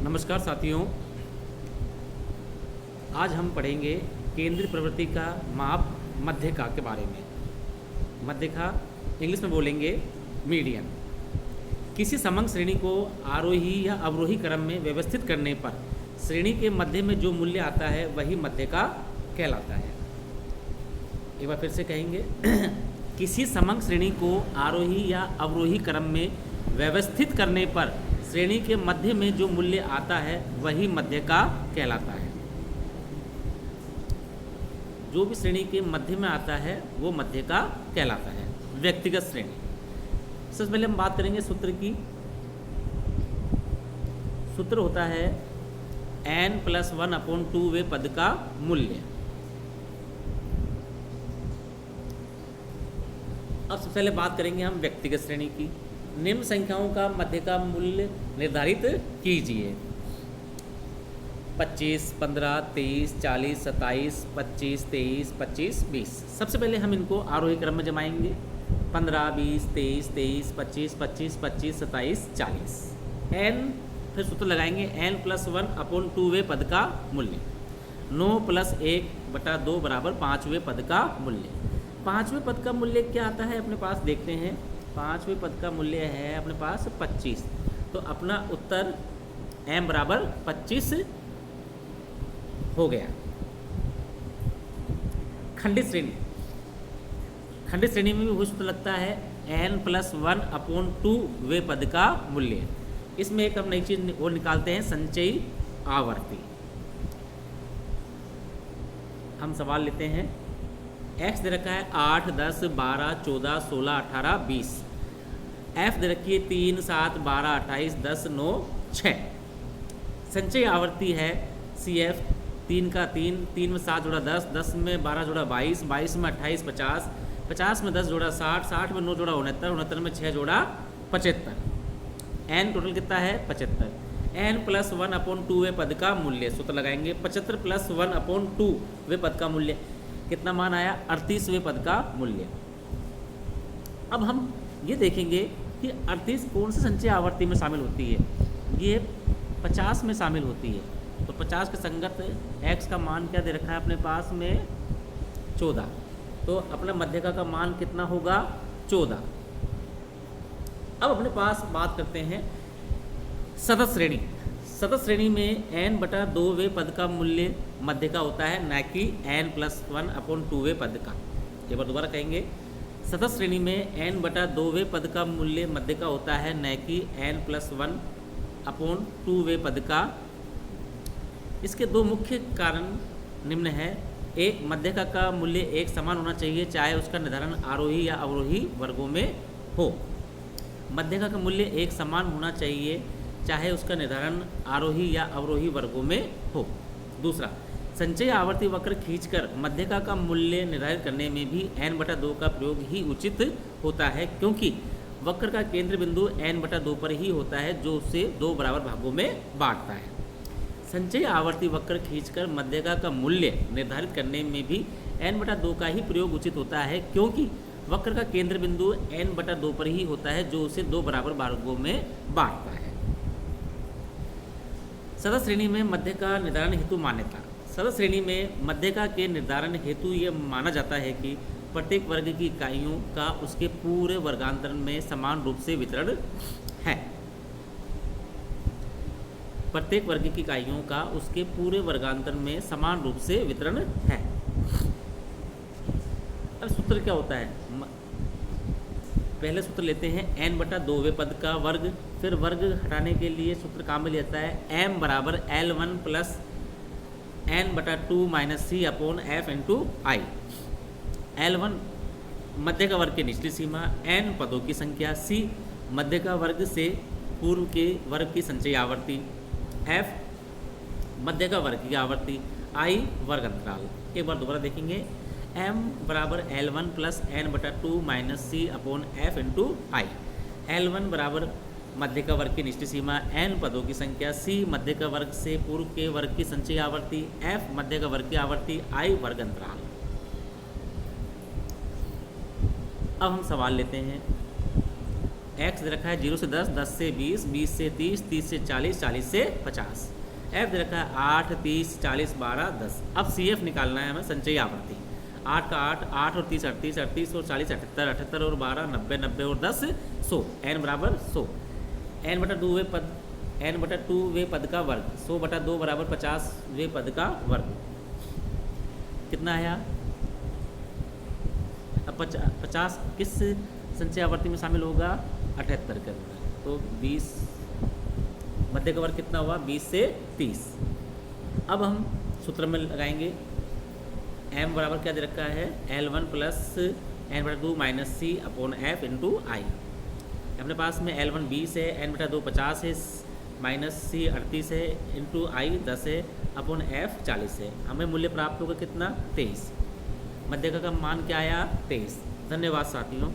नमस्कार साथियों, आज हम पढ़ेंगे केंद्रीय प्रवृत्ति का माप मध्यका के बारे में। मध्यका इंग्लिश में बोलेंगे मीडियन। किसी समंग श्रेणी को आरोही या अवरोही क्रम में व्यवस्थित करने पर श्रेणी के मध्य में जो मूल्य आता है वही मध्यका कहलाता है। एक बार फिर से कहेंगे किसी समंग श्रेणी को आरोही या अवरोही क्रम में व्यवस्थित करने पर श्रेणी के मध्य में जो मूल्य आता है वही मध्यका कहलाता है। जो भी श्रेणी के मध्य में आता है वो मध्यका कहलाता है। व्यक्तिगत श्रेणी, सबसे पहले हम बात करेंगे सूत्र की। सूत्र होता है n+1/2 वे पद का मूल्य। अब सबसे पहले बात करेंगे हम व्यक्तिगत श्रेणी की। निम्न संख्याओं का मध्य का मूल्य निर्धारित कीजिए। 25, 15, 23, 40, 27, 25, 23, 25, 20। सबसे पहले हम इनको आरोही क्रम में जमाएंगे। 15, 20, 23, 23, 25, 25, 25, 27, 40। n फिर सूत्र लगाएंगे n+1/2 वे पद का मूल्य। 9 + 1/2 = 5वें पद का मूल्य। 5वें पद का मूल्य क्या आता है अपने पास, देखते हैं। 5वें पद का मूल्य है अपने पास 25। तो अपना उत्तर m = 25 हो गया। खंडित श्रेणी, खंडित श्रेणी में भी वही सूत्र लगता है n+1/2 वे पद का मूल्य। इसमें एक हम नई चीज और निकालते हैं, संचयी आवर्ती। हम सवाल लेते हैं। x दे रखा है 8, 10, 12, 14, 16, 18, 20। f दे रखी है 3, 7, 12, 28, 10, 9, 6। संचयी आवर्ती है CF 3 का 3, 3 में 7 जोड़ा 10, 10 में 12 जोड़ा 22, 22 में 28, 50, 50 में 10 जोड़ा 60, 60 में 9 जोड़ा 69, 69 में 6 जोड़ा 75। n टोटल कितना है 75। n+1/2 वे पद का मूल्य। सूत्र लगाएंगे 75 + 1/2 वे पद का मूल्य। कितना मान आया 38वें पद का मूल्य। अब हम ये देखेंगे कि 38 कौन सी संचयी आवर्ती में शामिल होती है। ये 50 में शामिल होती है। तो 50 के संगत x का मान क्या दे रखा है अपने पास में 14। तो अपना मध्यका का मान कितना होगा 14। अब अपने पास बात करते हैं सतत श्रेणी। सतत श्रेणी में n/2 वे पद का मूल्य मध्य का होता है, न कि n+1/2 वे पद का। एक बार दोबारा कहेंगे, सतत श्रेणी में n/2 वे पद का मूल्य मध्य का होता है, न कि n+1/2 वे पद का। इसके दो मुख्य कारण निम्न है। एक, मध्यका का मूल्य एक समान होना चाहिए चाहे उसका निर्धारण आरोही या अवरोही वर्गों में हो। मध्यका का मूल्य एक समान होना चाहिए चाहे उसका निर्धारण आरोही या अवरोही वर्गों में हो। दूसरा, संचयी आवर्ती वक्र खींचकर मध्यका का मूल्य निर्धारित करने में भी n/2 का प्रयोग ही उचित होता है, क्योंकि वक्र का केंद्र बिंदु n/2 पर ही होता है जो उसे 2 बराबर भागों में बांटता है। संचयी आवर्ती वक्र खींचकर मध्यका का मूल्य निर्धारित करने में भी n/2 का ही प्रयोग उचित होता है, क्योंकि वक्र का केंद्र बिंदु n/2 पर ही होता है जो उसे 2 बराबर भागों में बांटता है। सतत श्रेणी में मध्य का निर्धारण हेतु मान्यता। सतत श्रेणी में मध्यका के निर्धारण हेतु यह माना जाता है कि प्रत्येक वर्ग की इकाइयों का उसके पूरे वर्गांतर में समान रूप से वितरण है। प्रत्येक वर्ग की इकाइयों का उसके पूरे वर्गांतर में समान रूप से वितरण है। अब सूत्र क्या होता है, पहले सूत्र लेते हैं n/2 वे पद का वर्ग। फिर वर्ग हटाने के लिए सूत्र काम में लेता है m = L1 + n/2 - c/f × I। L1 मध्य का वर्ग की निचली सीमा, n पदों की संख्या, c मध्य का वर्ग से पूर्व के वर्ग की संचयी आवर्ती, f मध्य का वर्ग की आवर्ती, I वर्ग अंतराल। एक बार दोबारा देखेंगे, m = L1 + n/2 - c/f × I। L1 मध्य का वर्ग की निचली सीमा, n पदों की संख्या, c मध्य का वर्ग से पूर्व के वर्ग की संचयी आवर्ती, f मध्य का वर्ग की आवर्ती, I वर्ग अंतराल। अब हम सवाल लेते हैं। एक्स दे रखा है 0 से 10, 10 से 20, 20 से 30, 30 से 40, 40 से 50। एफ दे रखा है 8, 30, 40, 12, 10। अब सी एफ निकालना है हमें, संचयी आवर्ती। 8 का 8, 8 और 30 38, 38 और 40 78, 78 और 12 90, 90 और 10 100, n बराबर 100। n बटा 2 वे पद का वर्ग, 100 बटा 2 बराबर 50 वे पद का वर्ग। कितना आया? अब 50 किस संचय आवर्ती में शामिल होगा? 78 के अंदर। तो 20 मध्य का वर्ग कितना हुआ? 20 से 30। अब हम सूत्र में लगाएंगे। m बराबर क्या दे रखा है? L1 प्लस n बटा 2 माइनस सी अपॉन एफ इंटू आई। अपने पास में L1 20 है, n बटा 2 50 है, माइनस सी 38 है, इंटू आई 10 है, अपॉन एफ 40 है। हमें मूल्य प्राप्त होगा कितना? 23। मध्य का मान क्या आया? 23। धन्यवाद साथियों।